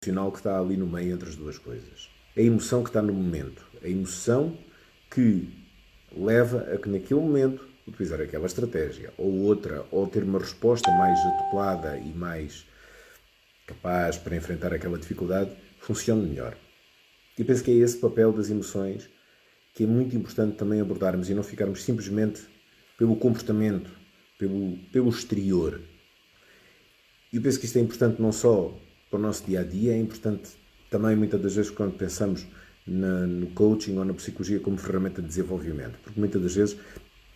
emocional que está ali no meio entre as duas coisas. A emoção que está no momento. A emoção que leva a que naquele momento utilizar aquela estratégia ou outra, ou ter uma resposta mais atoplada e mais capaz para enfrentar aquela dificuldade, funcione melhor. E penso que é esse papel das emoções que é muito importante também abordarmos e não ficarmos simplesmente pelo comportamento, pelo exterior. E eu penso que isto é importante não só para o nosso dia-a-dia, é importante também muitas das vezes quando pensamos no coaching ou na psicologia como ferramenta de desenvolvimento, porque muitas das vezes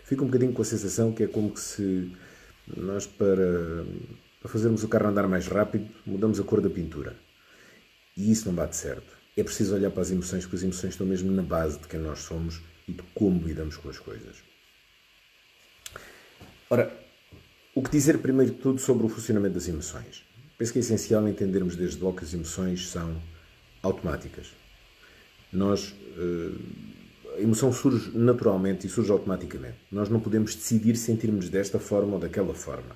fica um bocadinho com a sensação que é como que se nós para fazermos o carro andar mais rápido mudamos a cor da pintura. E isso não bate certo. É preciso olhar para as emoções, porque as emoções estão mesmo na base de quem nós somos e de como lidamos com as coisas. Ora, o que dizer primeiro de tudo sobre o funcionamento das emoções? Penso que é essencial entendermos desde logo que as emoções são automáticas. A emoção surge naturalmente e surge automaticamente. Nós não podemos decidir sentirmos desta forma ou daquela forma.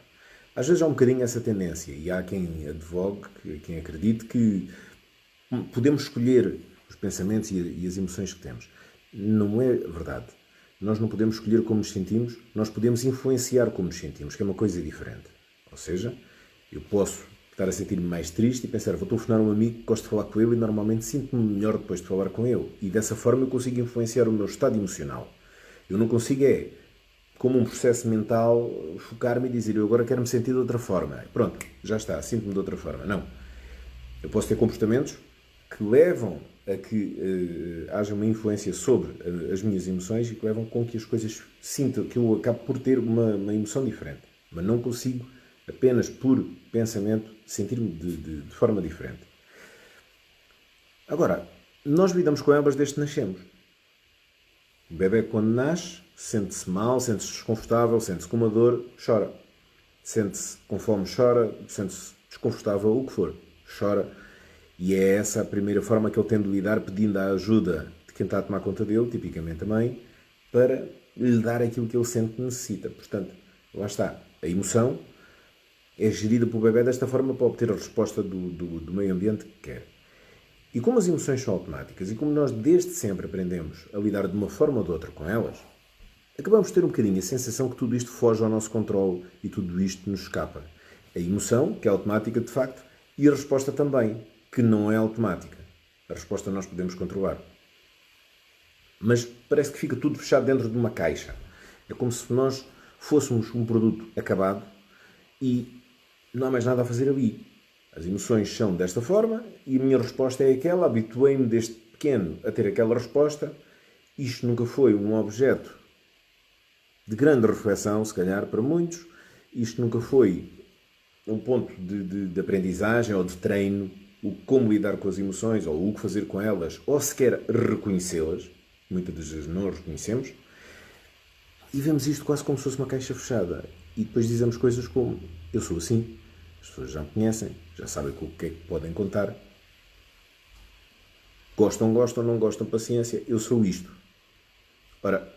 Às vezes há um bocadinho essa tendência e há quem advogue, quem acredite que podemos escolher os pensamentos e as emoções que temos. Não é verdade. Nós não podemos escolher como nos sentimos, nós podemos influenciar como nos sentimos, que é uma coisa diferente. Ou seja, eu posso estar a sentir-me mais triste e pensar, vou telefonar a um amigo que gosto de falar com ele e normalmente sinto-me melhor depois de falar com ele. E dessa forma eu consigo influenciar o meu estado emocional. Eu não consigo como um processo mental, focar-me e dizer, eu agora quero me sentir de outra forma. Pronto, já está, sinto-me de outra forma. Não. Eu posso ter comportamentos que levam a que haja uma influência sobre as minhas emoções e que levam com que as coisas sintam, que eu acabe por ter uma emoção diferente. Mas não consigo, apenas por pensamento, sentir-me de forma diferente. Agora, nós lidamos com elas desde que nascemos. O bebê, quando nasce, sente-se mal, sente-se desconfortável, sente-se com uma dor, chora. Sente-se com fome, chora. Sente-se desconfortável, o que for, chora. E é essa a primeira forma que ele tem de lidar, pedindo a ajuda de quem está a tomar conta dele, tipicamente a mãe, para lhe dar aquilo que ele sente que necessita. Portanto, lá está. A emoção é gerida pelo bebê desta forma para obter a resposta do meio ambiente que quer. E como as emoções são automáticas e como nós desde sempre aprendemos a lidar de uma forma ou de outra com elas, acabamos de ter um bocadinho a sensação que tudo isto foge ao nosso controle e tudo isto nos escapa. A emoção, que é automática de facto, e a resposta também, que não é automática. A resposta nós podemos controlar. Mas parece que fica tudo fechado dentro de uma caixa. É como se nós fôssemos um produto acabado e não há mais nada a fazer ali. As emoções são desta forma e a minha resposta é aquela. Habituei-me desde pequeno a ter aquela resposta. Isto nunca foi um objeto de grande reflexão, se calhar, para muitos. Isto nunca foi um ponto de aprendizagem ou de treino, o como lidar com as emoções, ou o que fazer com elas, ou sequer reconhecê-las. Muitas das vezes não as reconhecemos. E vemos isto quase como se fosse uma caixa fechada. E depois dizemos coisas como, eu sou assim, as pessoas já me conhecem, já sabem com o que é que podem contar. Gostam, não gostam, paciência, eu sou isto. Ora,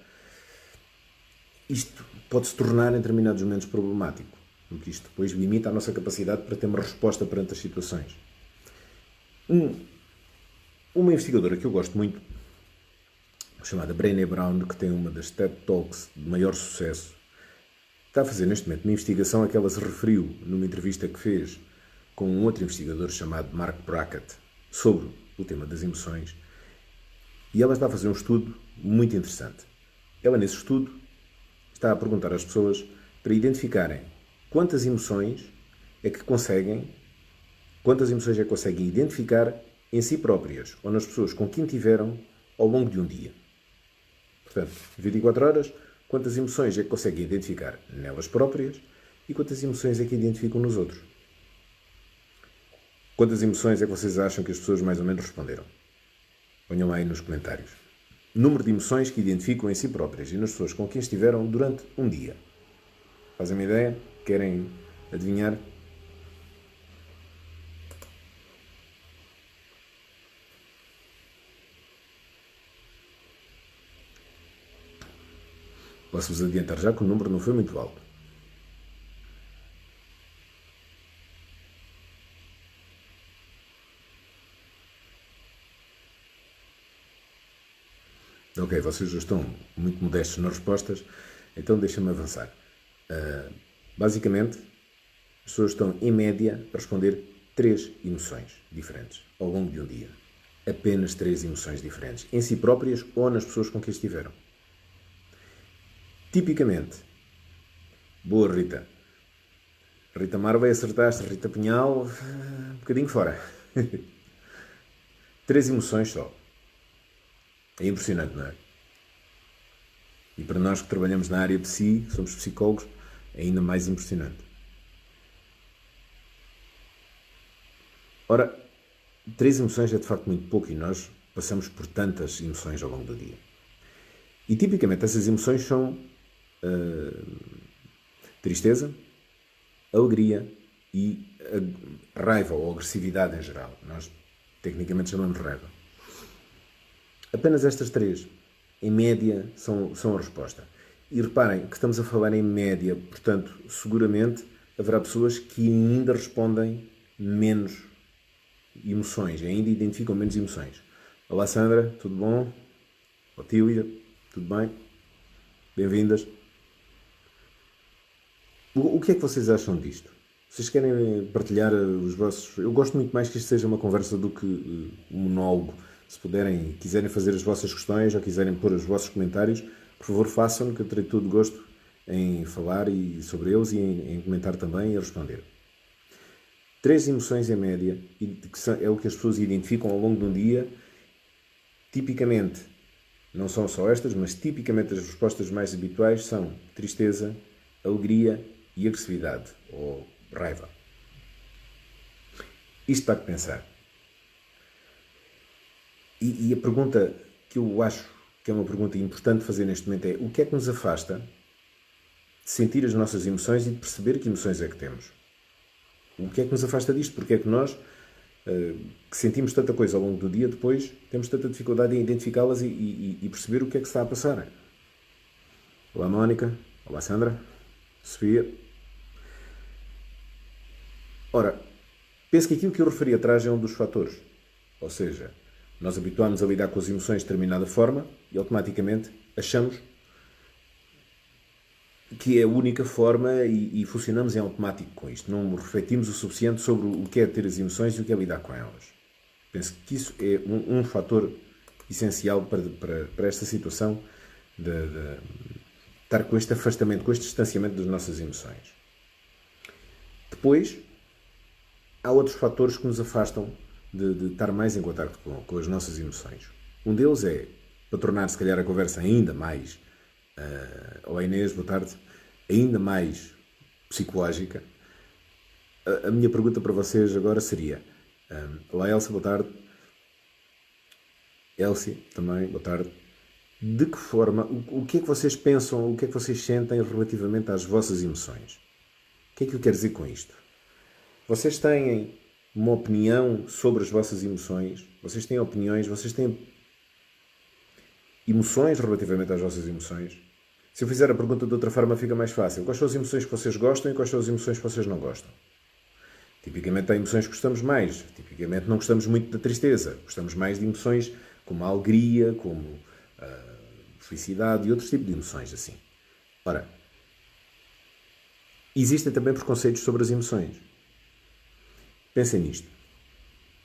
isto pode se tornar em determinados momentos problemático, porque isto depois limita a nossa capacidade para ter uma resposta perante as situações. Uma investigadora que eu gosto muito, chamada Brené Brown, que tem uma das TED Talks de maior sucesso, está a fazer neste momento uma investigação a que ela se referiu numa entrevista que fez com um outro investigador chamado Mark Brackett sobre o tema das emoções. E ela está a fazer um estudo muito interessante. Ela, nesse estudo, está a perguntar às pessoas para identificarem quantas emoções é que conseguem identificar em si próprias ou nas pessoas com quem tiveram ao longo de um dia. Portanto, 24 horas, quantas emoções é que conseguem identificar nelas próprias e quantas emoções é que identificam nos outros. Quantas emoções é que vocês acham que as pessoas mais ou menos responderam? Ponham lá aí nos comentários. Número de emoções que identificam em si próprias e nas pessoas com quem estiveram durante um dia. Fazem uma ideia? Querem adivinhar? Posso-vos adiantar já que o número não foi muito alto. Ok, vocês já estão muito modestos nas respostas, então deixa-me avançar. Basicamente, as pessoas estão, em média, a responder 3 emoções diferentes ao longo de um dia. Apenas 3 emoções diferentes, em si próprias ou nas pessoas com quem estiveram. Tipicamente, boa Rita. Rita Marva, acertaste. Rita Pinhal, um bocadinho fora. 3 emoções só. É impressionante, não é? E para nós que trabalhamos na área de psi, somos psicólogos, é ainda mais impressionante. Ora, 3 emoções é de facto muito pouco e nós passamos por tantas emoções ao longo do dia. E tipicamente essas emoções são tristeza, alegria e raiva ou agressividade em geral. Nós tecnicamente chamamos de raiva. Apenas estas 3, em média, são a resposta. E reparem que estamos a falar em média, portanto, seguramente haverá pessoas que ainda respondem menos emoções, ainda identificam menos emoções. Olá Sandra, tudo bom? Otília, tudo bem? Bem-vindas. O que é que vocês acham disto? Vocês querem partilhar os vossos... Eu gosto muito mais que isto seja uma conversa do que um monólogo. Se puderem, quiserem fazer as vossas questões ou quiserem pôr os vossos comentários, por favor façam, que eu terei todo gosto em falar sobre eles e em comentar também e a responder. 3 emoções em média, é o que as pessoas identificam ao longo de um dia. Tipicamente, não são só estas, mas tipicamente as respostas mais habituais são tristeza, alegria e agressividade, ou raiva. Isto dá que pensar. E a pergunta que eu acho que é uma pergunta importante fazer neste momento é: o que é que nos afasta de sentir as nossas emoções e de perceber que emoções é que temos? O que é que nos afasta disto? Porque é que nós, que sentimos tanta coisa ao longo do dia, depois temos tanta dificuldade em identificá-las e perceber o que é que se está a passar? Olá Mónica, olá Sandra, Sofia. Ora, penso que aquilo que eu referi atrás é um dos fatores. Ou seja, nós habituámos a lidar com as emoções de determinada forma e automaticamente achamos que é a única forma e funcionamos em automático com isto. Não refletimos o suficiente sobre o que é ter as emoções e o que é lidar com elas. Penso que isso é um fator essencial para esta situação de estar com este afastamento, com este distanciamento das nossas emoções. Depois, há outros fatores que nos afastam de estar mais em contato com as nossas emoções. Um deles é, para tornar se calhar a conversa ainda mais, olá Inês, boa tarde, ainda mais psicológica, a minha pergunta para vocês agora seria, olá Elsa, boa tarde, Elsie também, boa tarde, de que forma, o que é que vocês pensam, o que é que vocês sentem relativamente às vossas emoções? O que é que eu quero dizer com isto? Vocês têm uma opinião sobre as vossas emoções? Vocês têm opiniões? Vocês têm emoções relativamente às vossas emoções? Se eu fizer a pergunta de outra forma fica mais fácil. Quais são as emoções que vocês gostam e quais são as emoções que vocês não gostam? Tipicamente há emoções que gostamos mais. Tipicamente não gostamos muito da tristeza. Gostamos mais de emoções como a alegria, como a felicidade e outros tipos de emoções assim. Ora, existem também preconceitos sobre as emoções. Pensem nisto.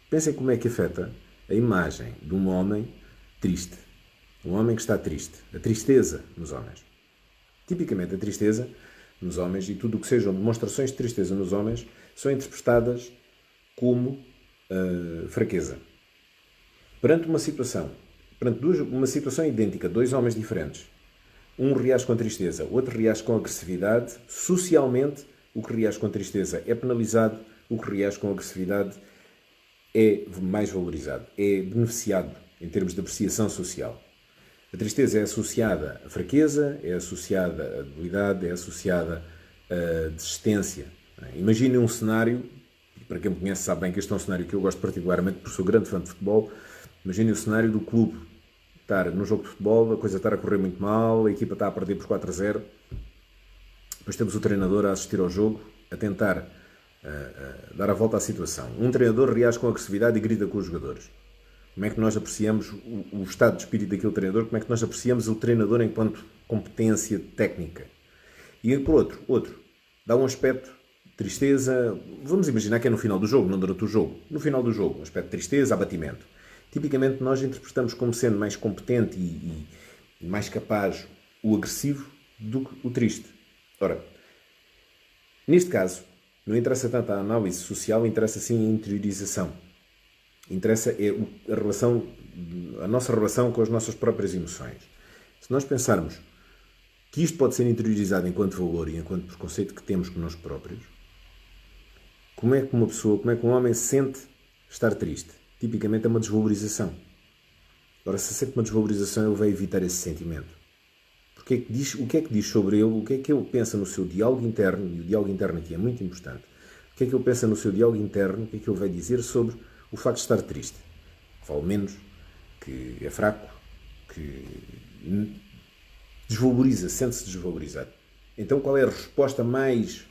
Pensem como é que afeta a imagem de um homem triste. Um homem que está triste. A tristeza nos homens. Tipicamente a tristeza nos homens e tudo o que sejam demonstrações de tristeza nos homens são interpretadas como fraqueza. Perante uma situação idêntica, 2 homens diferentes, um reage com tristeza, o outro reage com agressividade, socialmente o que reage com tristeza é penalizado, o que reage com agressividade é mais valorizado, é beneficiado em termos de apreciação social. A tristeza é associada à fraqueza, é associada à debilidade, é associada à desistência. Imaginem um cenário, para quem me conhece sabe bem que este é um cenário que eu gosto particularmente porque sou grande fã de futebol. Imaginem o cenário do clube estar num jogo de futebol, a coisa estar a correr muito mal, a equipa está a perder por 4-0. Depois temos o treinador a assistir ao jogo, a tentar dar a volta à situação. Um treinador reage com agressividade e grita com os jogadores. Como é que nós apreciamos o estado de espírito daquele treinador? Como é que nós apreciamos o treinador enquanto competência técnica? E por outro, dá um aspecto de tristeza. Vamos imaginar que é no final do jogo, não durante o jogo. No final do jogo, um aspecto de tristeza, abatimento. Tipicamente nós interpretamos como sendo mais competente e mais capaz o agressivo do que o triste. Ora, neste caso, não interessa tanto a análise social, interessa sim a interiorização. Interessa a nossa relação com as nossas próprias emoções. Se nós pensarmos que isto pode ser interiorizado enquanto valor e enquanto preconceito que temos connosco próprios, como é que um homem sente estar triste? Tipicamente é uma desvalorização. Ora, se sente uma desvalorização, ele vai evitar esse sentimento. O que é que diz sobre ele? O que é que ele pensa no seu diálogo interno? E o diálogo interno aqui é muito importante. O que é que ele pensa no seu diálogo interno? O que é que ele vai dizer sobre o facto de estar triste? Fala menos, que é fraco, que desvaloriza, sente-se desvalorizado. Então qual é a resposta mais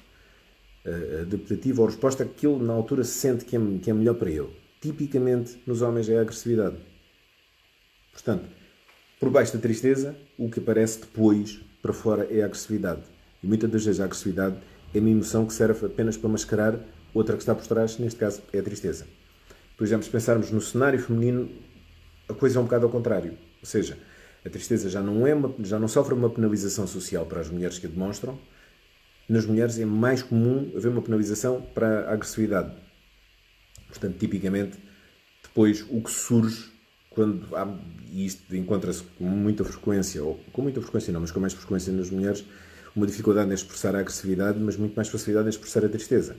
adaptativa ou a resposta que ele na altura sente que é melhor para ele? Tipicamente nos homens é a agressividade. Portanto, por baixo da tristeza, o que aparece depois para fora é a agressividade. E muitas das vezes a agressividade é uma emoção que serve apenas para mascarar outra que está por trás, neste caso é a tristeza. Por exemplo, se pensarmos no cenário feminino, a coisa é um bocado ao contrário. Ou seja, a tristeza já não sofre uma penalização social para as mulheres que a demonstram. Nas mulheres é mais comum haver uma penalização para a agressividade. Portanto, tipicamente, depois o que surge quando há, e isto encontra-se com muita frequência, ou com muita frequência não, mas com mais frequência nas mulheres, uma dificuldade em expressar a agressividade, mas muito mais facilidade em expressar a tristeza.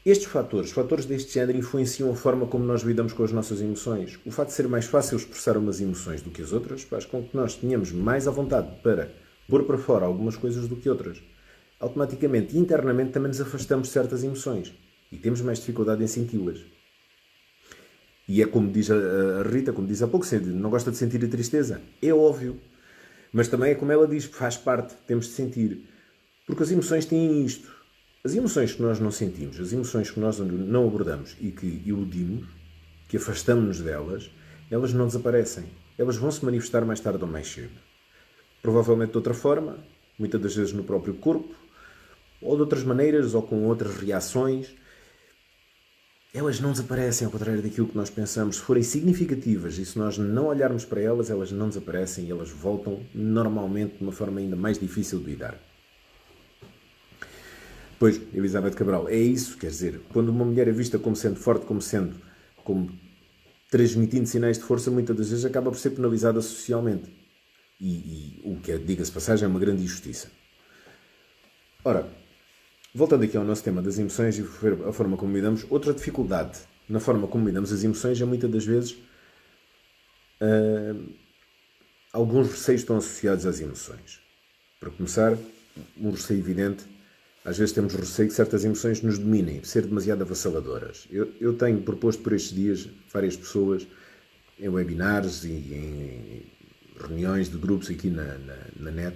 Estes fatores deste género, influenciam a forma como nós lidamos com as nossas emoções. O facto de ser mais fácil expressar umas emoções do que as outras faz com que nós tenhamos mais à vontade para pôr para fora algumas coisas do que outras. Automaticamente, internamente, também nos afastamos de certas emoções e temos mais dificuldade em senti-las. E é como diz a Rita, como diz há pouco, não gosta de sentir a tristeza. É óbvio. Mas também é como ela diz, faz parte, temos de sentir. Porque as emoções têm isto. As emoções que nós não sentimos, as emoções que nós não abordamos e que iludimos, que afastamos-nos delas, elas não desaparecem. Elas vão se manifestar mais tarde ou mais cedo. Provavelmente de outra forma, muitas das vezes no próprio corpo, ou de outras maneiras, ou com outras reações. Elas não desaparecem, ao contrário daquilo que nós pensamos. Se forem significativas e se nós não olharmos para elas, elas não desaparecem e elas voltam normalmente de uma forma ainda mais difícil de lidar. Pois, Elizabeth Cabral, é isso, quer dizer, quando uma mulher é vista como sendo forte, como transmitindo sinais de força, muitas das vezes acaba por ser penalizada socialmente. E o que é, diga-se passagem, é uma grande injustiça. Ora, voltando aqui ao nosso tema das emoções e a forma como lidamos, outra dificuldade na forma como lidamos as emoções é muitas das vezes alguns receios estão associados às emoções. Para começar, um receio evidente. Às vezes temos receio que certas emoções nos dominem, de ser demasiado avassaladoras. Eu tenho proposto por estes dias várias pessoas em webinars e em reuniões de grupos aqui na net.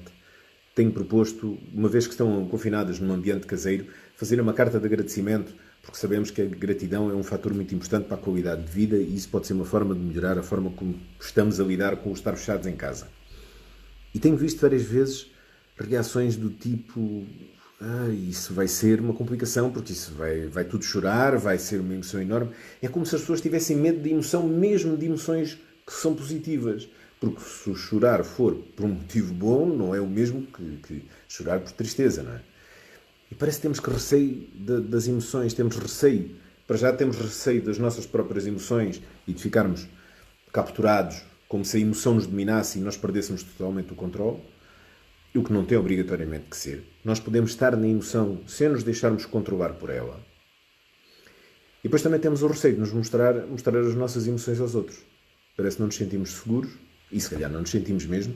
Tenho proposto, uma vez que estão confinadas num ambiente caseiro, fazer uma carta de agradecimento, porque sabemos que a gratidão é um fator muito importante para a qualidade de vida e isso pode ser uma forma de melhorar a forma como estamos a lidar com o estar fechados em casa. E tenho visto várias vezes reações do tipo... isso vai ser uma complicação, porque isso vai tudo chorar, vai ser uma emoção enorme. É como se as pessoas tivessem medo de emoção, mesmo de emoções que são positivas. Porque se o chorar for por um motivo bom, não é o mesmo que chorar por tristeza, não é? E parece que temos receio das emoções, temos receio. Para já temos receio das nossas próprias emoções e de ficarmos capturados, como se a emoção nos dominasse e nós perdêssemos totalmente o controle. O que não tem obrigatoriamente que ser. Nós podemos estar na emoção sem nos deixarmos controlar por ela. E depois também temos o receio de nos mostrar as nossas emoções aos outros. Parece que não nos sentimos seguros, e se calhar não nos sentimos mesmo,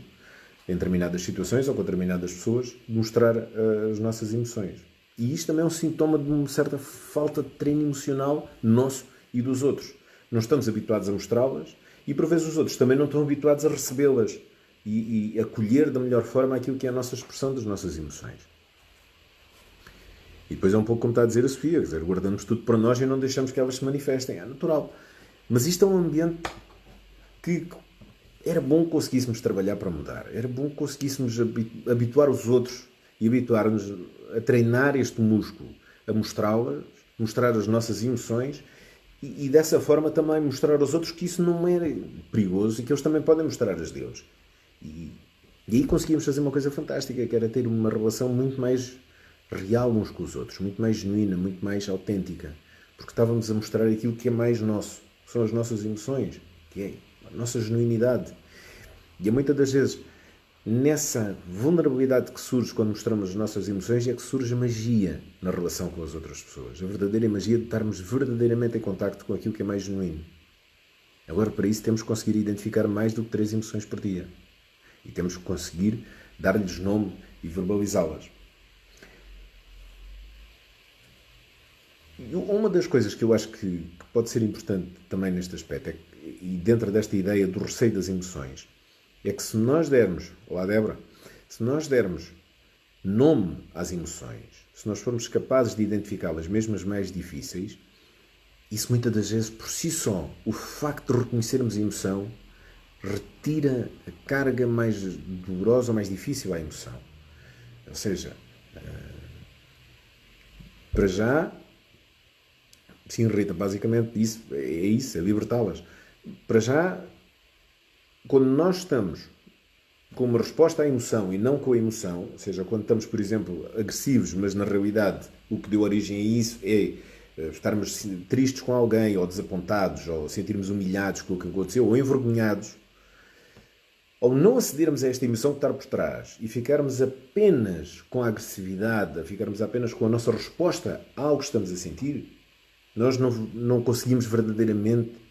em determinadas situações ou com determinadas pessoas, de mostrar as nossas emoções. E isto também é um sintoma de uma certa falta de treino emocional nosso e dos outros. Não estamos habituados a mostrá-las e por vezes os outros também não estão habituados a recebê-las. E acolher da melhor forma aquilo que é a nossa expressão das nossas emoções. E depois é um pouco como está a dizer a Sofia, quer dizer, guardamos tudo para nós e não deixamos que elas se manifestem. É natural. Mas isto é um ambiente que era bom que conseguíssemos trabalhar para mudar. Era bom que conseguíssemos habituar os outros e habituar-nos a treinar este músculo, a mostrá-las, mostrar as nossas emoções e dessa forma também mostrar aos outros que isso não é perigoso e que eles também podem mostrar as deles. E aí conseguimos fazer uma coisa fantástica, que era ter uma relação muito mais real uns com os outros, muito mais genuína, muito mais autêntica, porque estávamos a mostrar aquilo que é mais nosso, que são as nossas emoções, que é a nossa genuinidade. E muitas das vezes, nessa vulnerabilidade que surge quando mostramos as nossas emoções, é que surge a magia na relação com as outras pessoas. A verdadeira magia de estarmos verdadeiramente em contacto com aquilo que é mais genuíno. Agora, para isso, temos que conseguir identificar mais do que 3 emoções por dia. E temos que conseguir dar-lhes nome e verbalizá-las. E uma das coisas que eu acho que pode ser importante também neste aspecto, e dentro desta ideia do receio das emoções, é que se nós dermos, olá Débora, se nós dermos nome às emoções, se nós formos capazes de identificá-las, mesmo as mais difíceis, isso muitas das vezes, por si só, o facto de reconhecermos a emoção, retira a carga mais dolorosa ou mais difícil à emoção. Ou seja, para já, sim, Rita, basicamente isso, é libertá-las. Para já, quando nós estamos com uma resposta à emoção e não com a emoção, ou seja, quando estamos, por exemplo, agressivos, mas na realidade o que deu origem a isso é estarmos tristes com alguém, ou desapontados, ou sentirmos humilhados com o que aconteceu, ou envergonhados, ou não acedermos a esta emoção que está por trás e ficarmos apenas com a agressividade, ficarmos apenas com a nossa resposta a algo que estamos a sentir, nós não conseguimos verdadeiramente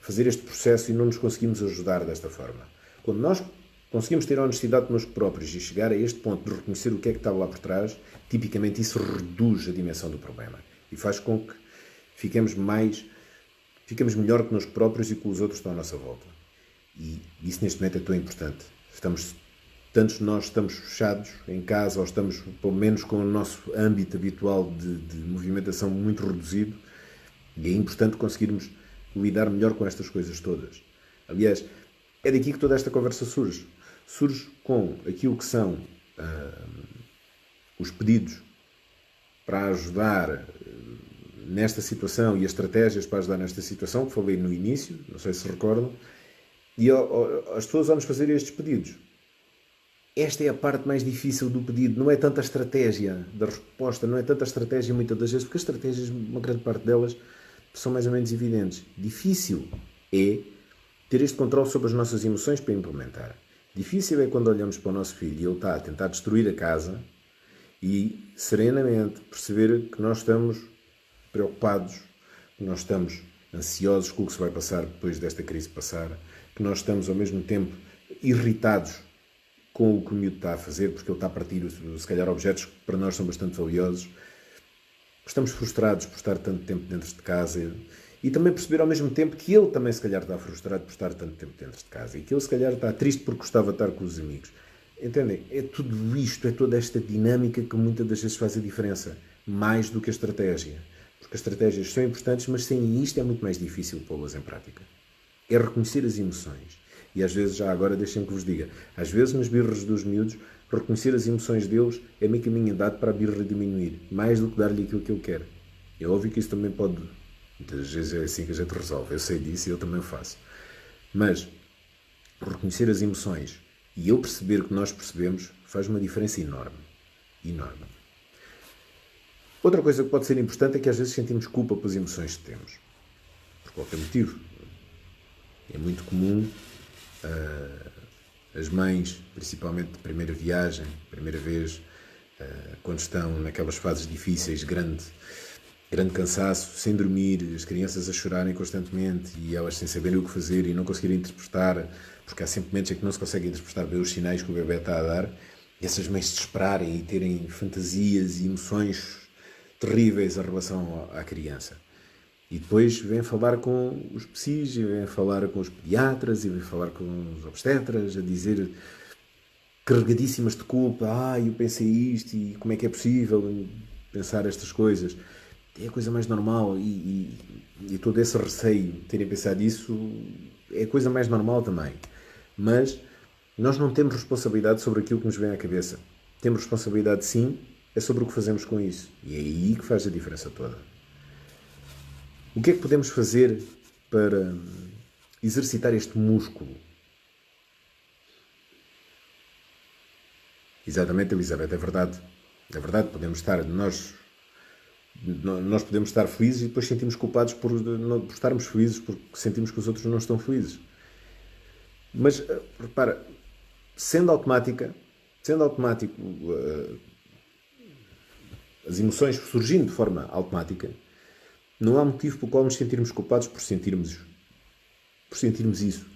fazer este processo e não nos conseguimos ajudar desta forma. Quando nós conseguimos ter a honestidade connosco próprios e chegar a este ponto de reconhecer o que é que estava lá por trás, tipicamente isso reduz a dimensão do problema e faz com que fiquemos melhor connosco próprios e com os outros que estão à nossa volta. E isso neste momento é tão importante. Tantos de nós estamos fechados em casa ou estamos pelo menos com o nosso âmbito habitual de movimentação muito reduzido e é importante conseguirmos lidar melhor com estas coisas todas. Aliás, é daqui que toda esta conversa surge. Surge com aquilo que são os pedidos para ajudar nesta situação e as estratégias para ajudar nesta situação, que falei no início, não sei se recordam, e as pessoas vão nos fazer estes pedidos. Esta é a parte mais difícil do pedido, não é tanta a estratégia da resposta, não é tanta a estratégia muitas das vezes, porque as estratégias, uma grande parte delas, são mais ou menos evidentes. Difícil é ter este controle sobre as nossas emoções para implementar. Difícil é quando olhamos para o nosso filho e ele está a tentar destruir a casa e serenamente perceber que nós estamos preocupados, que nós estamos ansiosos com o que se vai passar depois desta crise passar, que nós estamos ao mesmo tempo irritados com o que o miúdo está a fazer, porque ele está a partir, se calhar, objetos que para nós são bastante valiosos. Estamos frustrados por estar tanto tempo dentro de casa e também perceber ao mesmo tempo que ele também se calhar está frustrado por estar tanto tempo dentro de casa e que ele se calhar está triste porque gostava de estar com os amigos. Entendem? É tudo isto, é toda esta dinâmica que muitas das vezes faz a diferença, mais do que a estratégia. Porque as estratégias são importantes, mas sem isto é muito mais difícil pô-las em prática. É reconhecer as emoções. E às vezes, já agora deixem que vos diga, às vezes nas birras dos miúdos, reconhecer as emoções deles é meio caminho andado para a birra diminuir, mais do que dar-lhe aquilo que ele quer. É óbvio que isso também pode, muitas vezes é assim que a gente resolve, eu sei disso e eu também o faço. Mas reconhecer as emoções e eu perceber que nós percebemos faz uma diferença enorme. Enorme. Outra coisa que pode ser importante é que às vezes sentimos culpa pelas emoções que temos. Por qualquer motivo. É muito comum as mães, principalmente de primeira viagem, primeira vez, quando estão naquelas fases difíceis, grande cansaço, sem dormir, as crianças a chorarem constantemente e elas sem saberem o que fazer e não conseguirem interpretar, porque há sempre momentos em que não se consegue interpretar bem os sinais que o bebê está a dar, e essas mães se desesperarem e terem fantasias e emoções terríveis em relação à criança. E depois vêm falar com os psis, e vêm falar com os pediatras, e vêm falar com os obstetras, a dizer carregadíssimas de culpa. Eu pensei isto, e como é que é possível pensar estas coisas? é a coisa mais normal e todo esse receio de terem pensado isso é a coisa mais normal também. Mas nós não temos responsabilidade sobre aquilo que nos vem à cabeça. Temos responsabilidade, sim, é sobre o que fazemos com isso. E é aí que faz a diferença toda. O que é que podemos fazer para exercitar este músculo? Exatamente, Elizabeth, é verdade. É verdade, nós podemos estar felizes e depois sentimos culpados por estarmos felizes porque sentimos que os outros não estão felizes. Mas, repara, sendo automático, as emoções surgindo de forma automática, não há motivo pelo qual nos sentirmos culpados por sentirmos isso.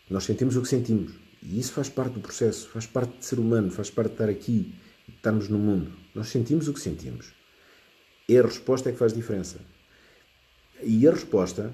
Nós sentimos o que sentimos. E isso faz parte do processo, faz parte de ser humano, faz parte de estar aqui, de estarmos no mundo. Nós sentimos o que sentimos. É a resposta que faz diferença. E a resposta,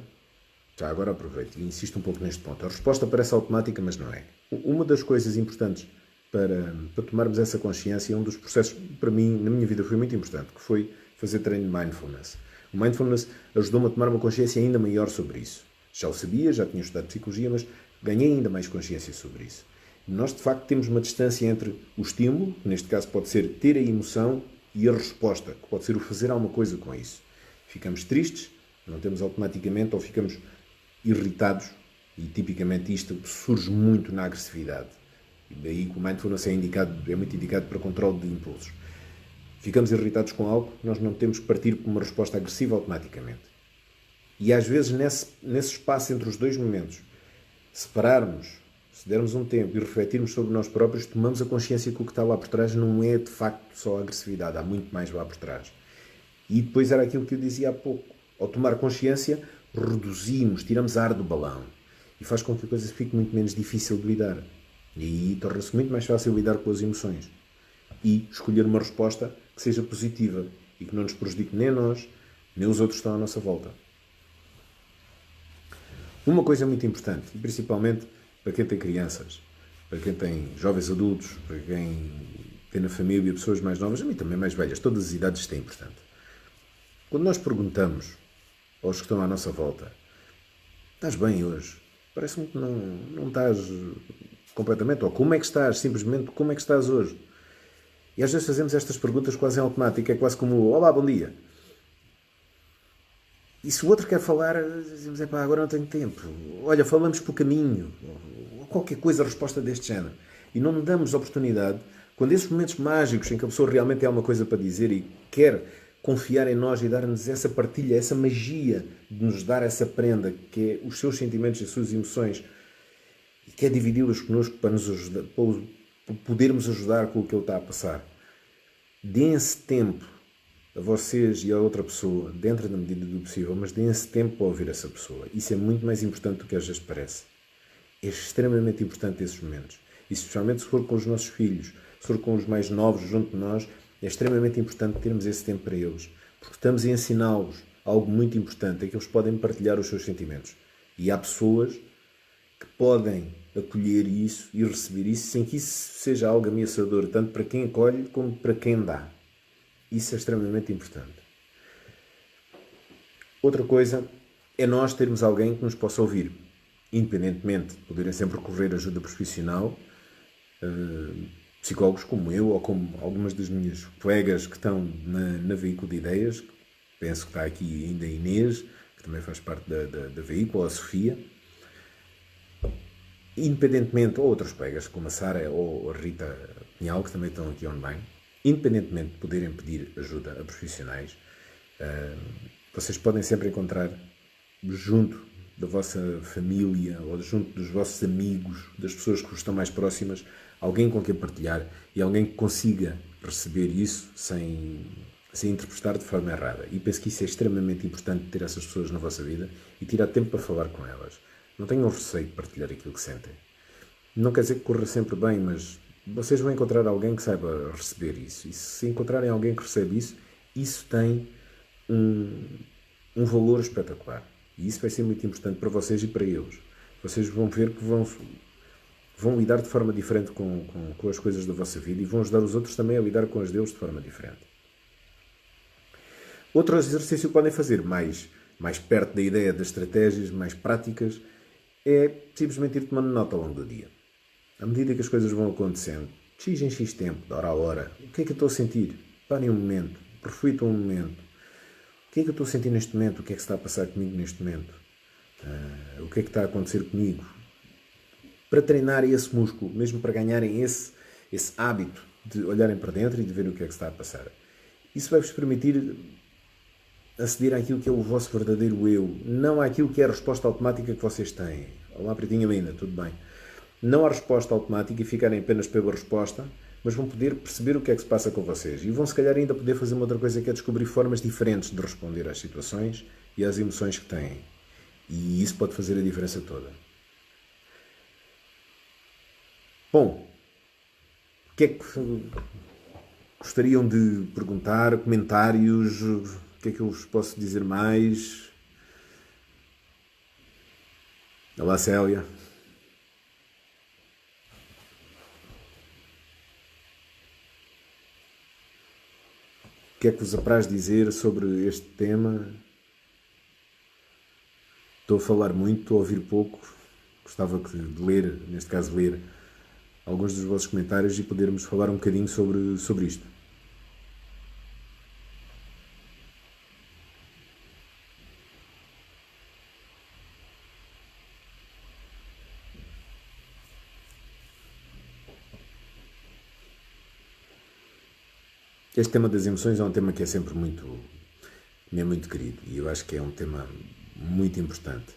já agora aproveito e insisto um pouco neste ponto, a resposta parece automática, mas não é. Uma das coisas importantes para tomarmos essa consciência é um dos processos, para mim, na minha vida foi muito importante, que foi fazer treino de mindfulness. O mindfulness ajudou-me a tomar uma consciência ainda maior sobre isso. Já o sabia, já tinha estudado psicologia, mas ganhei ainda mais consciência sobre isso. Nós, de facto, temos uma distância entre o estímulo, que neste caso pode ser ter a emoção, e a resposta, que pode ser o fazer alguma coisa com isso. Ficamos tristes, não temos automaticamente, ou ficamos irritados, e tipicamente isto surge muito na agressividade. E daí que o mindfulness é muito indicado para controle de impulsos. Ficamos irritados com algo, nós não temos que partir para uma resposta agressiva automaticamente. E às vezes nesse espaço entre os dois momentos, separarmos, se dermos um tempo e refletirmos sobre nós próprios, tomamos a consciência que o que está lá por trás não é de facto só a agressividade, há muito mais lá por trás. E depois era aquilo que eu dizia há pouco. Ao tomar consciência, reduzimos, tiramos ar do balão. E faz com que a coisa fique muito menos difícil de lidar. E aí torna-se muito mais fácil lidar com as emoções. E escolher uma resposta que seja positiva e que não nos prejudique nem a nós, nem os outros que estão à nossa volta. Uma coisa muito importante, e principalmente para quem tem crianças, para quem tem jovens adultos, para quem tem na família pessoas mais novas, a mim também mais velhas, todas as idades isto é importante. Quando nós perguntamos aos que estão à nossa volta, estás bem hoje? Parece-me que não estás completamente, ou como é que estás? Simplesmente, como é que estás hoje? E às vezes fazemos estas perguntas quase em automático, é quase como, olá, bom dia. E se o outro quer falar, dizemos, agora não tenho tempo. Olha, falamos pelo caminho. Ou qualquer coisa, a resposta deste género. E não damos oportunidade, quando esses momentos mágicos em que a pessoa realmente tem alguma coisa para dizer e quer confiar em nós e dar-nos essa partilha, essa magia de nos dar essa prenda, que é os seus sentimentos e as suas emoções, e quer dividi-las connosco para nos ajudar, para podermos ajudar com o que ele está a passar. Deem-se tempo a vocês e a outra pessoa, dentro da medida do possível, mas deem-se tempo para ouvir essa pessoa. Isso é muito mais importante do que às vezes parece. É extremamente importante esses momentos. E especialmente se for com os nossos filhos, se for com os mais novos junto de nós, é extremamente importante termos esse tempo para eles. Porque estamos a ensiná-los algo muito importante, é que eles podem partilhar os seus sentimentos. E há pessoas que podem acolher isso e receber isso sem que isso seja algo ameaçador, tanto para quem acolhe como para quem dá. Isso é extremamente importante. Outra coisa é nós termos alguém que nos possa ouvir. Independentemente de poderem sempre recorrer a ajuda profissional, psicólogos como eu ou como algumas das minhas colegas que estão na Veículo de Ideias, penso que está aqui ainda a Inês, que também faz parte da Veículo, ou a Sofia. Independentemente, ou outros colegas como a Sara ou a Rita Pinhal, que também estão aqui online, independentemente de poderem pedir ajuda a profissionais, vocês podem sempre encontrar junto da vossa família ou junto dos vossos amigos, das pessoas que vos estão mais próximas, alguém com quem partilhar e alguém que consiga receber isso sem interpretar de forma errada. E penso que isso é extremamente importante, ter essas pessoas na vossa vida e tirar tempo para falar com elas. Não tenham receio de partilhar aquilo que sentem. Não quer dizer que corra sempre bem, mas vocês vão encontrar alguém que saiba receber isso. E se encontrarem alguém que recebe isso, isso tem um valor espetacular. E isso vai ser muito importante para vocês e para eles. Vocês vão ver que vão lidar de forma diferente com as coisas da vossa vida e vão ajudar os outros também a lidar com as deles de forma diferente. Outro exercício que podem fazer, mais perto da ideia das estratégias, mais práticas, é simplesmente ir tomando nota ao longo do dia. À medida que as coisas vão acontecendo, de x em x tempo, de hora a hora, o que é que eu estou a sentir? Parem um momento, reflitam um momento. O que é que eu estou a sentir neste momento? O que é que está a passar comigo neste momento? O que é que está a acontecer comigo? Para treinar esse músculo, mesmo para ganharem esse hábito de olharem para dentro e de ver o que é que está a passar. Isso vai-vos permitir aceder àquilo que é o vosso verdadeiro eu, não àquilo que é a resposta automática que vocês têm. Olá, pretinha linda, tudo bem? Não há resposta automática e ficarem apenas pela resposta, mas vão poder perceber o que é que se passa com vocês. E vão, se calhar, ainda poder fazer uma outra coisa, que é descobrir formas diferentes de responder às situações e às emoções que têm. E isso pode fazer a diferença toda. Bom, o que é que gostariam de perguntar? Comentários? O que é que eu vos posso dizer mais? Olá, Célia. O que é que vos apraz dizer sobre este tema? Estou a falar muito, estou a ouvir pouco. Gostava de ler, neste caso ler, alguns dos vossos comentários e podermos falar um bocadinho sobre isto. Este tema das emoções é um tema que é sempre muito querido e eu acho que é um tema muito importante.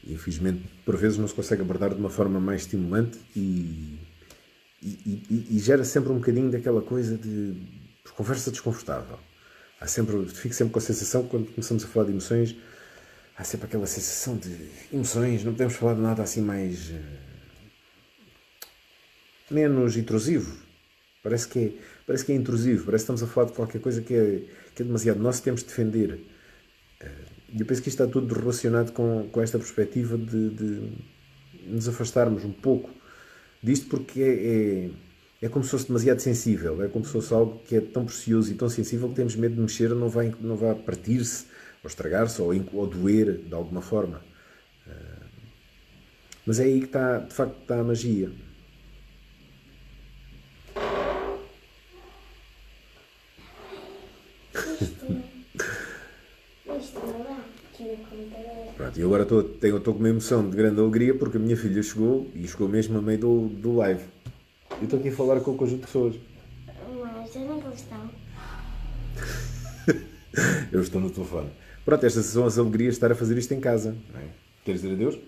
E, infelizmente, por vezes não se consegue abordar de uma forma mais estimulante e gera sempre um bocadinho daquela coisa de conversa desconfortável. Fico sempre com a sensação, quando começamos a falar de emoções, há sempre aquela sensação de emoções, não podemos falar de nada assim menos intrusivo. Parece que é intrusivo, parece que estamos a falar de qualquer coisa que é demasiado nosso e temos de defender. E eu penso que isto está tudo relacionado com esta perspectiva de nos afastarmos um pouco disto, porque é como se fosse demasiado sensível, é como se fosse algo que é tão precioso e tão sensível que temos medo de mexer, não vai partir-se, ou estragar-se, ou doer de alguma forma. Mas é aí que de facto está a magia. Pronto, e agora estou com uma emoção de grande alegria porque a minha filha chegou e chegou mesmo a meio do live. Eu estou aqui a falar com um conjunto de pessoas. Mas eu não estou. Eu estou no telefone. Pronto, estas são as alegrias de estar a fazer isto em casa. Não é? Queres dizer adeus?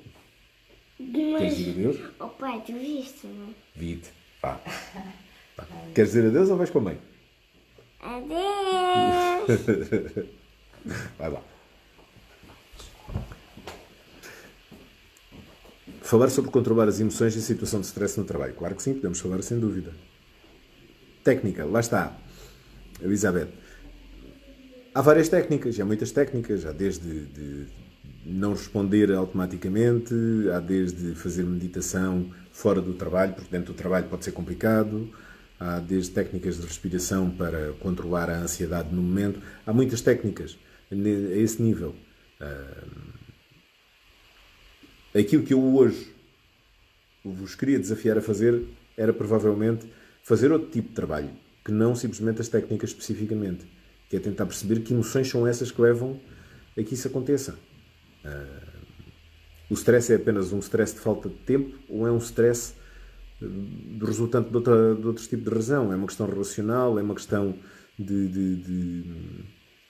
Queres dizer adeus? Oh pai, tu viste, não? Vi-te. Pá. Queres dizer adeus ou vais com a mãe? Adeus! Vai lá. Falar sobre controlar as emoções em situação de stress no trabalho. Claro que sim, podemos falar sem dúvida. Técnica, lá está. Elizabeth. Há várias técnicas, há muitas técnicas. Há desde de não responder automaticamente, há desde fazer meditação fora do trabalho, porque dentro do trabalho pode ser complicado. Há desde técnicas de respiração para controlar a ansiedade no momento. Há muitas técnicas a esse nível. Aquilo que eu hoje vos queria desafiar a fazer era provavelmente fazer outro tipo de trabalho, que não simplesmente as técnicas especificamente, que é tentar perceber que emoções são essas que levam a que isso aconteça. O stress é apenas um stress de falta de tempo ou é um stress resultante de outro tipo de razão? É uma questão relacional, é uma questão de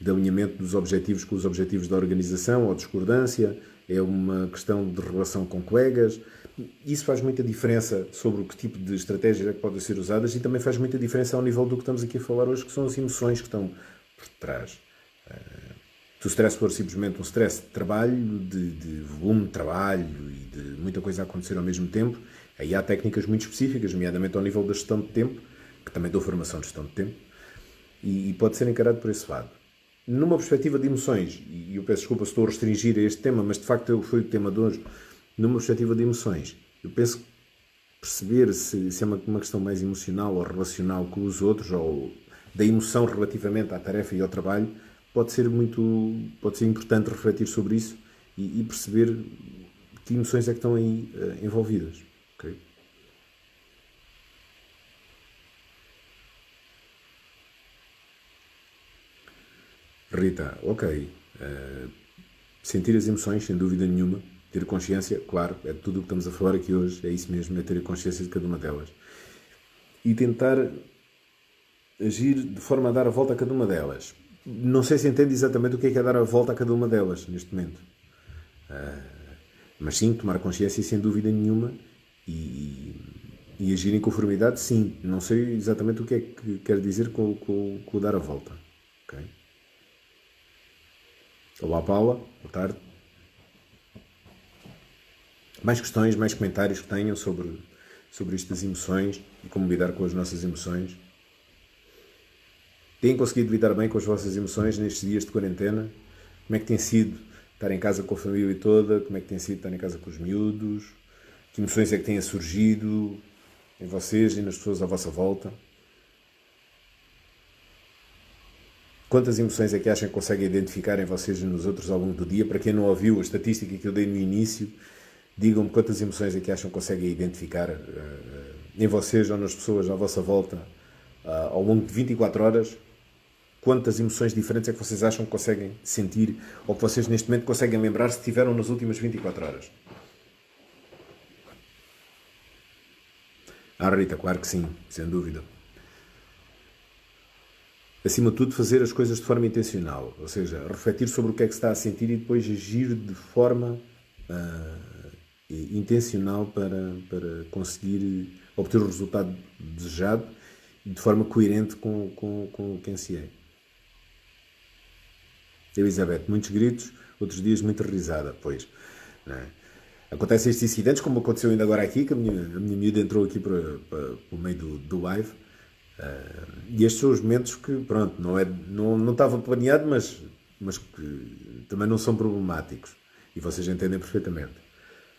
alinhamento dos objetivos com os objetivos da organização ou discordância, é uma questão de relação com colegas. Isso faz muita diferença sobre o que tipo de estratégias é que podem ser usadas e também faz muita diferença ao nível do que estamos aqui a falar hoje, que são as emoções que estão por trás. Se o stress for simplesmente um stress de trabalho, de volume de trabalho e de muita coisa a acontecer ao mesmo tempo, aí há técnicas muito específicas, nomeadamente ao nível da gestão de tempo, que também dou formação de gestão de tempo, e pode ser encarado por esse lado. Numa perspectiva de emoções, e eu peço desculpa se estou a restringir a este tema, mas de facto foi o tema de hoje, numa perspectiva de emoções, eu penso que perceber se é uma questão mais emocional ou relacional com os outros, ou da emoção relativamente à tarefa e ao trabalho, pode ser importante refletir sobre isso e perceber que emoções é que estão aí envolvidas. Okay? Rita, ok. Sentir as emoções, sem dúvida nenhuma. Ter consciência, claro, é tudo o que estamos a falar aqui hoje. É isso mesmo, é ter a consciência de cada uma delas. E tentar agir de forma a dar a volta a cada uma delas. Não sei se entende exatamente o que é dar a volta a cada uma delas, neste momento. Mas sim, tomar consciência sem dúvida nenhuma e agir em conformidade, sim. Não sei exatamente o que é que quer dizer com o dar a volta. Okay? Olá, Paula. Boa tarde. Mais questões, mais comentários que tenham sobre isto das emoções e como lidar com as nossas emoções? Têm conseguido lidar bem com as vossas emoções nestes dias de quarentena? Como é que tem sido estar em casa com a família toda? Como é que tem sido estar em casa com os miúdos? Que emoções é que têm surgido em vocês e nas pessoas à vossa volta? Quantas emoções é que acham que conseguem identificar em vocês e nos outros ao longo do dia? Para quem não ouviu a estatística que eu dei no início, digam-me quantas emoções é que acham que conseguem identificar em vocês ou nas pessoas à vossa volta ao longo de 24 horas. Quantas emoções diferentes é que vocês acham que conseguem sentir ou que vocês neste momento conseguem lembrar se tiveram nas últimas 24 horas? Rita, claro que sim, sem dúvida. Acima de tudo, fazer as coisas de forma intencional, ou seja, refletir sobre o que é que se está a sentir e depois agir de forma intencional para conseguir obter o resultado desejado e de forma coerente com quem se é. Elizabeth, muitos gritos, outros dias muita risada, pois. Não é? Acontecem estes incidentes, como aconteceu ainda agora aqui, que a minha miúda entrou aqui para o meio do live. E estes são os momentos que, pronto, não estava planeado, mas que também não são problemáticos. E vocês entendem perfeitamente.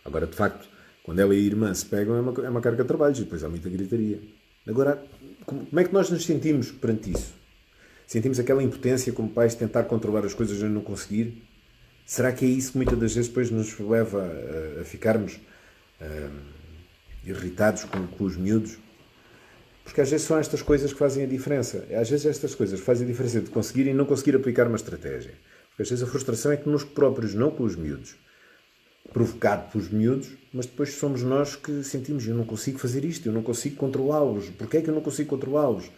Agora, de facto, quando ela e a irmã se pegam, é uma carga de trabalhos e depois há muita gritaria. Agora, como é que nós nos sentimos perante isso? Sentimos aquela impotência como pais de tentar controlar as coisas e não conseguir? Será que é isso que muitas das vezes depois nos leva a ficarmos irritados com os miúdos? Porque às vezes são estas coisas que fazem a diferença. Às vezes estas coisas fazem a diferença de conseguir e não conseguir aplicar uma estratégia. Porque às vezes a frustração é que nos próprios, não com os miúdos, provocado pelos miúdos, mas depois somos nós que sentimos: eu não consigo fazer isto, eu não consigo controlá-los. Porquê é que eu não consigo controlá-los?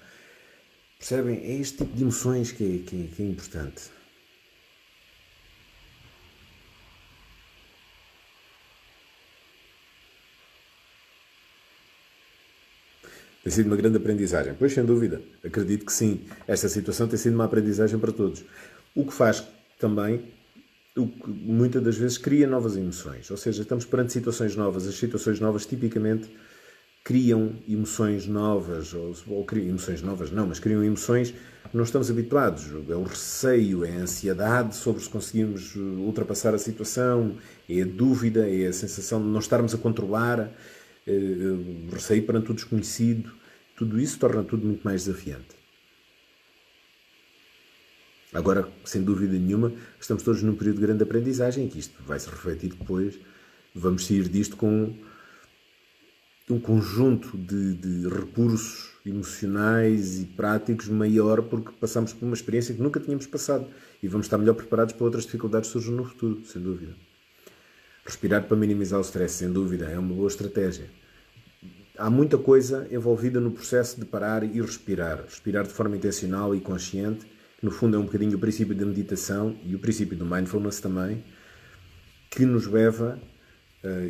Percebem? É este tipo de emoções que é importante. Tem sido uma grande aprendizagem. Pois, sem dúvida. Acredito que sim. Esta situação tem sido uma aprendizagem para todos. O que faz também, o que muitas das vezes cria novas emoções. Ou seja, estamos perante situações novas. As situações novas tipicamente criam emoções novas, ou criam emoções novas, não, mas criam emoções que não estamos habituados. É o receio, é a ansiedade sobre se conseguimos ultrapassar a situação, é a dúvida, é a sensação de não estarmos a controlar, receio perante o desconhecido. Tudo isso torna tudo muito mais desafiante. Agora, sem dúvida nenhuma, estamos todos num período de grande aprendizagem, que isto vai se refletir depois. Vamos sair disto com um conjunto de recursos emocionais e práticos maior, porque passamos por uma experiência que nunca tínhamos passado e vamos estar melhor preparados para outras dificuldades que surjam no futuro, sem dúvida. Respirar para minimizar o stress, sem dúvida, é uma boa estratégia. Há muita coisa envolvida no processo de parar e respirar. Respirar de forma intencional e consciente, que no fundo é um bocadinho o princípio da meditação e o princípio do mindfulness também, que nos leva,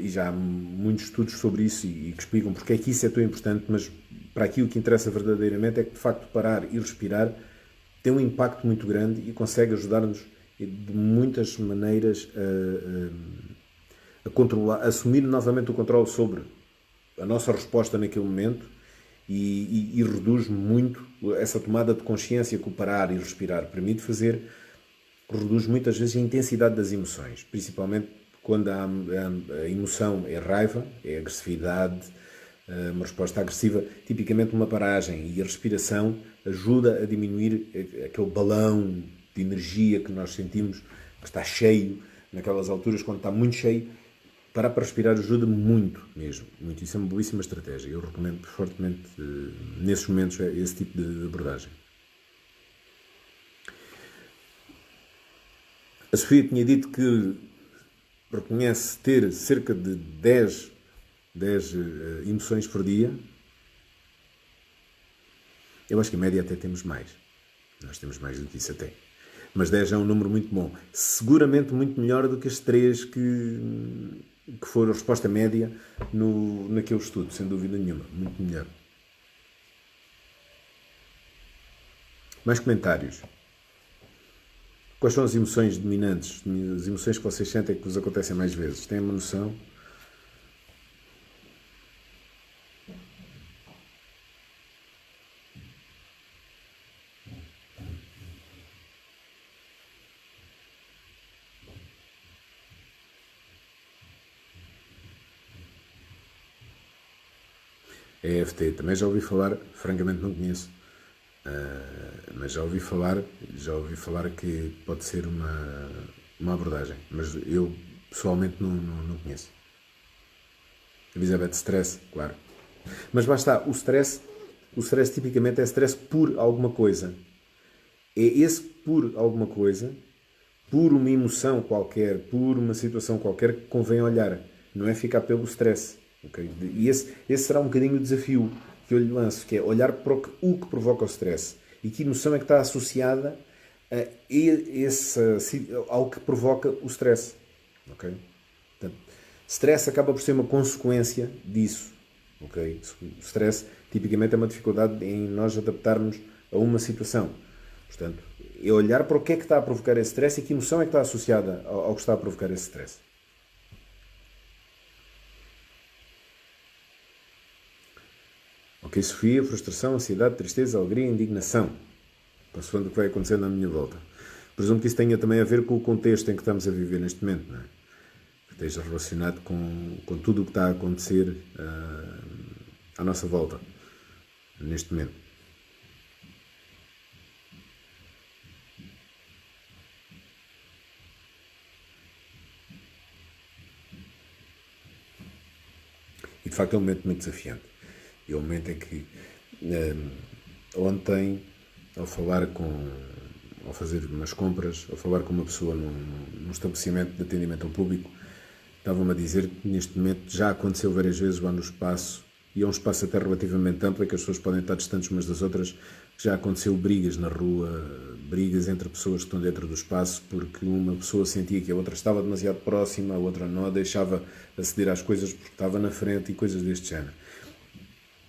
e já há muitos estudos sobre isso e que explicam porque é que isso é tão importante, mas para aqui o que interessa verdadeiramente é que de facto parar e respirar tem um impacto muito grande e consegue ajudar-nos de muitas maneiras a controlar, a assumir novamente o controle sobre a nossa resposta naquele momento e reduz muito essa tomada de consciência que o parar e respirar permite fazer, reduz muitas vezes a intensidade das emoções, principalmente quando a emoção é raiva, é agressividade, uma resposta agressiva, tipicamente uma paragem e a respiração ajuda a diminuir aquele balão de de energia que nós sentimos, que está cheio, naquelas alturas, quando está muito cheio, parar para respirar ajuda muito mesmo. Muito. Isso é uma belíssima estratégia. Eu recomendo fortemente, nesses momentos, esse tipo de abordagem. A Sofia tinha dito que reconhece ter cerca de 10 emoções por dia. Eu acho que em média até temos mais. Nós temos mais do que isso até. Mas 10 é um número muito bom. Seguramente muito melhor do que as 3 que foram a resposta média naquele estudo, sem dúvida nenhuma. Muito melhor. Mais comentários. Quais são as emoções dominantes? As emoções que vocês sentem que vos acontecem mais vezes? Têm uma noção? EFT, também já ouvi falar, francamente não conheço, mas já ouvi falar que pode ser uma abordagem, mas eu pessoalmente não conheço. Elizabeth, stress, claro. Mas lá está, o stress tipicamente é stress por alguma coisa. É esse por alguma coisa, por uma emoção qualquer, por uma situação qualquer que convém olhar, não é ficar pelo stress. Okay? E esse será um bocadinho o desafio que eu lhe lanço, que é olhar para o que provoca o stress e que emoção é que está associada ao que provoca o stress. Okay? Portanto, stress acaba por ser uma consequência disso. Okay? O stress tipicamente é uma dificuldade em nós adaptarmos a uma situação. Portanto, é olhar para o que é que está a provocar esse stress e que emoção é que está associada ao que está a provocar esse stress. Ok, Sofia, frustração, ansiedade, tristeza, alegria, indignação. Consoante o que vai acontecendo à minha volta. Presumo que isso tenha também a ver com o contexto em que estamos a viver neste momento, não é? Que esteja relacionado com tudo o que está a acontecer à nossa volta, neste momento. E de facto é um momento muito desafiante. E é um momento em que ontem, ao fazer umas compras, ao falar com uma pessoa num estabelecimento de atendimento ao público, estava-me a dizer que neste momento já aconteceu várias vezes lá no espaço, e é um espaço até relativamente amplo, em que as pessoas podem estar distantes umas das outras, que já aconteceu brigas na rua, brigas entre pessoas que estão dentro do espaço, porque uma pessoa sentia que a outra estava demasiado próxima, a outra não a deixava aceder às coisas porque estava na frente e coisas deste género.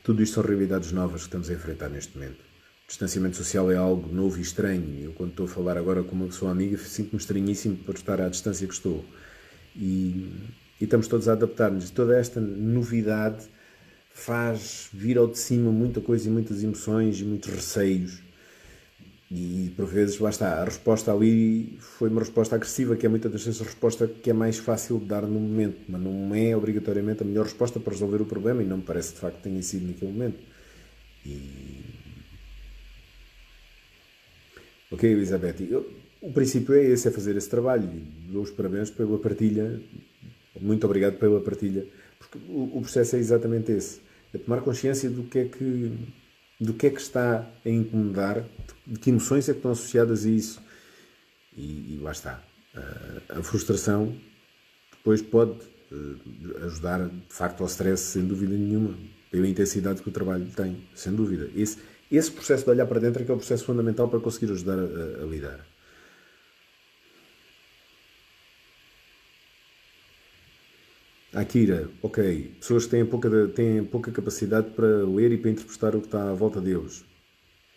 Tudo isto são realidades novas que estamos a enfrentar neste momento. O distanciamento social é algo novo e estranho. Eu, quando estou a falar agora com uma pessoa amiga, sinto-me estranhíssimo por estar à distância que estou. E estamos todos a adaptar-nos. E toda esta novidade faz vir ao de cima muita coisa e muitas emoções e muitos receios. E, por vezes, lá está, a resposta ali foi uma resposta agressiva, que é muitas das vezes a resposta que é mais fácil de dar no momento, mas não é obrigatoriamente a melhor resposta para resolver o problema, e não me parece, de facto, que tenha sido naquele momento. Ok, Elizabeth, o princípio é esse, é fazer esse trabalho, e dou os parabéns pela partilha, muito obrigado pela partilha, porque o processo é exatamente esse, é tomar consciência do que é que está a incomodar, de que emoções é que estão associadas a isso. E lá está. A frustração depois pode ajudar, de facto, ao stress, sem dúvida nenhuma, pela intensidade que o trabalho tem, sem dúvida. Esse processo de olhar para dentro é que é o processo fundamental para conseguir ajudar a lidar. Akira, ok, pessoas que têm pouca capacidade para ler e para interpretar o que está à volta deles.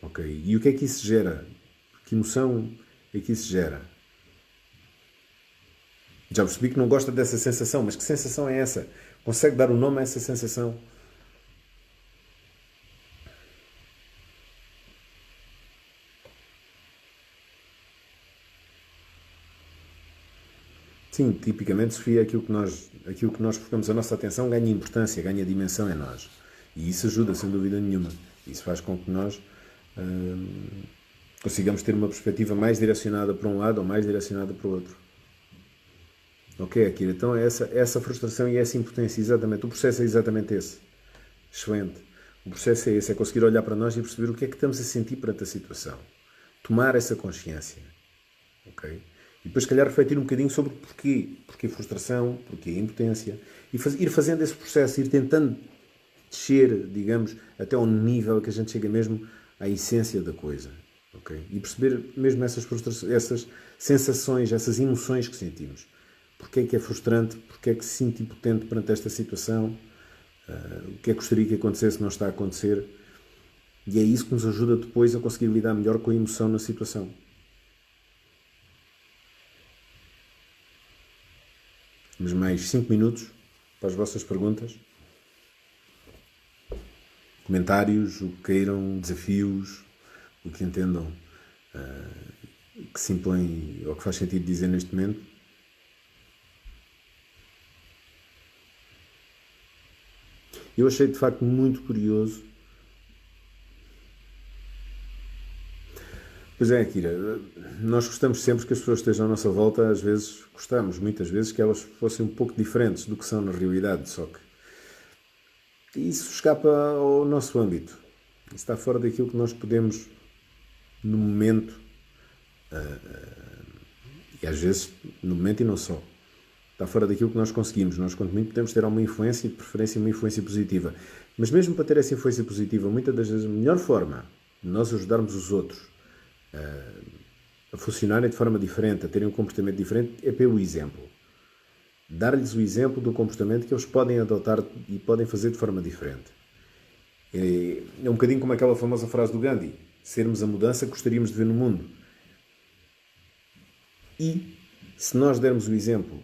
Ok, e o que é que isso gera? Que emoção é que isso gera? Já percebi que não gosta dessa sensação, mas que sensação é essa? Consegue dar um nome a essa sensação? Sim, tipicamente, Sofia, aquilo que nós focamos a nossa atenção ganha importância, ganha dimensão em nós. E isso ajuda, sem dúvida nenhuma. Isso faz com que nós consigamos ter uma perspectiva mais direcionada para um lado ou mais direcionada para o outro. Ok, Akira, então é essa frustração e essa impotência, exatamente, o processo é exatamente esse. Excelente. O processo é esse, é conseguir olhar para nós e perceber o que é que estamos a sentir perante a situação. Tomar essa consciência. Ok? E depois, se calhar, refletir um bocadinho sobre porquê. Porquê a frustração, porquê a impotência. E ir fazendo esse processo, ir tentando descer, digamos, até ao nível que a gente chega mesmo à essência da coisa. Okay? E perceber mesmo essas frustrações, essas sensações, essas emoções que sentimos. Porquê é que é frustrante? Porquê é que se sinto impotente perante esta situação? O que é que gostaria que acontecesse não está a acontecer? E é isso que nos ajuda depois a conseguir lidar melhor com a emoção na situação. Temos mais 5 minutos para as vossas perguntas. Comentários, o que queiram, desafios, o que entendam que se impõe ou que faz sentido dizer neste momento. Eu achei de facto muito curioso. Pois é, Akira, nós gostamos sempre que as pessoas estejam à nossa volta, às vezes gostamos, muitas vezes, que elas fossem um pouco diferentes do que são na realidade, só que isso escapa ao nosso âmbito. Isso está fora daquilo que nós podemos, no momento, e às vezes no momento e não só. Está fora daquilo que nós conseguimos. Nós, quanto muito, podemos ter alguma influência e, de preferência, uma influência positiva. Mas mesmo para ter essa influência positiva, muitas das vezes a melhor forma de nós ajudarmos os outros a funcionarem de forma diferente, a terem um comportamento diferente, é pelo exemplo. Dar-lhes o exemplo do comportamento que eles podem adotar e podem fazer de forma diferente. É um bocadinho como aquela famosa frase do Gandhi: sermos a mudança que gostaríamos de ver no mundo. E se nós dermos o exemplo,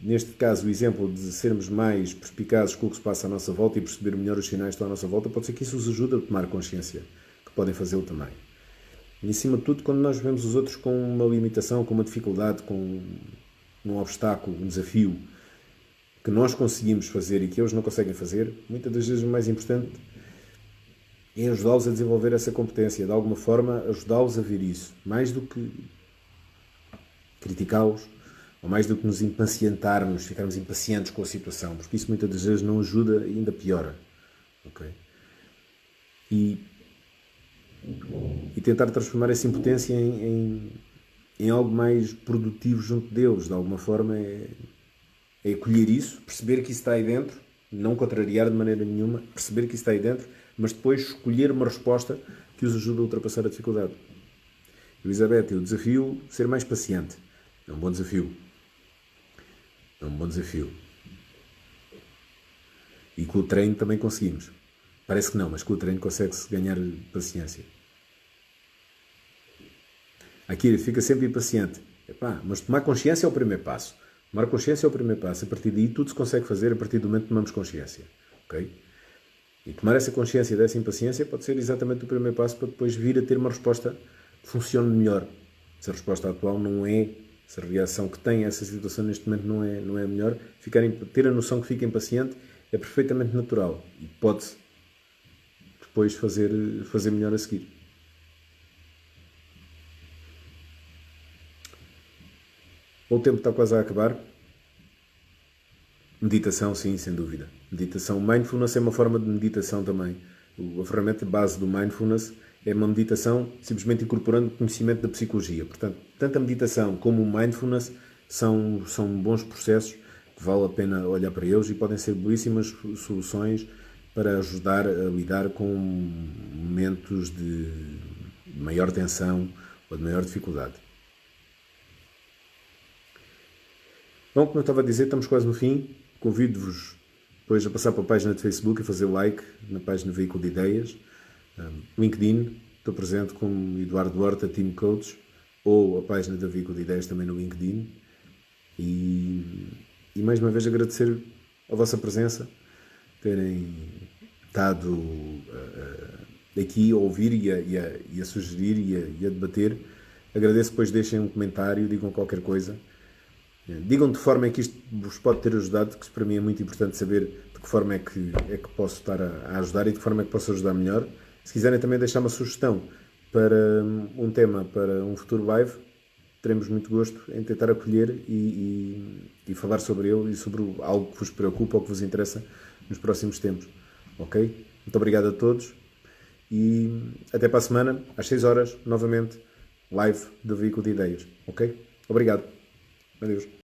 neste caso o exemplo de sermos mais perspicazes com o que se passa à nossa volta e perceber melhor os sinais que estão à nossa volta, pode ser que isso os ajude a tomar consciência que podem fazê-lo também. E acima de tudo, quando nós vemos os outros com uma limitação, com uma dificuldade, com um obstáculo, um desafio que nós conseguimos fazer e que eles não conseguem fazer, muitas das vezes o mais importante é ajudá-los a desenvolver essa competência, de alguma forma ajudá-los a ver isso, mais do que criticá-los, ou mais do que nos impacientarmos, ficarmos impacientes com a situação, porque isso muitas das vezes não ajuda e ainda piora. Okay? E tentar transformar essa impotência em algo mais produtivo junto deles, de alguma forma é acolher isso, perceber que isso está aí dentro, não contrariar de maneira nenhuma, perceber que isso está aí dentro, mas depois escolher uma resposta que os ajude a ultrapassar a dificuldade. Elizabeth, o desafio de ser mais paciente. É um bom desafio. É um bom desafio. E com o treino também conseguimos. Parece que não, mas com o treino consegue-se ganhar paciência. Aqui fica sempre impaciente. Mas tomar consciência é o primeiro passo. Tomar consciência é o primeiro passo. A partir daí tudo se consegue fazer a partir do momento que tomamos consciência. Okay? E tomar essa consciência dessa impaciência pode ser exatamente o primeiro passo para depois vir a ter uma resposta que funcione melhor. Se a resposta atual não é, se a reação que tem a essa situação neste momento não é a melhor, ter a noção que fica impaciente é perfeitamente natural e pode-se depois fazer melhor a seguir. O tempo está quase a acabar. Meditação, sim, sem dúvida. Meditação. Mindfulness é uma forma de meditação também. A ferramenta de base do Mindfulness é uma meditação simplesmente incorporando conhecimento da psicologia. Portanto, tanto a meditação como o Mindfulness são bons processos que vale a pena olhar para eles e podem ser belíssimas soluções para ajudar a lidar com momentos de maior tensão ou de maior dificuldade. Bom, como eu estava a dizer, estamos quase no fim. Convido-vos depois a passar para a página de Facebook e fazer like na página Veículo de Ideias. LinkedIn, estou presente como Eduardo Horta, Team Coach, ou a página da Veículo de Ideias também no LinkedIn. E mais uma vez agradecer a vossa presença, terem estado aqui a ouvir e a sugerir e a debater. Agradeço, depois deixem um comentário, digam qualquer coisa. Digam de que forma é que isto vos pode ter ajudado, que para mim é muito importante saber de que forma é que posso estar a ajudar e de que forma é que posso ajudar melhor. Se quiserem também deixar uma sugestão para um tema, para um futuro live, teremos muito gosto em tentar acolher e falar sobre ele e sobre algo que vos preocupa ou que vos interessa nos próximos tempos. Ok? Muito obrigado a todos e até para a semana, às 6 horas, novamente, live do Veículo de Ideias. Ok? Obrigado. Adeus.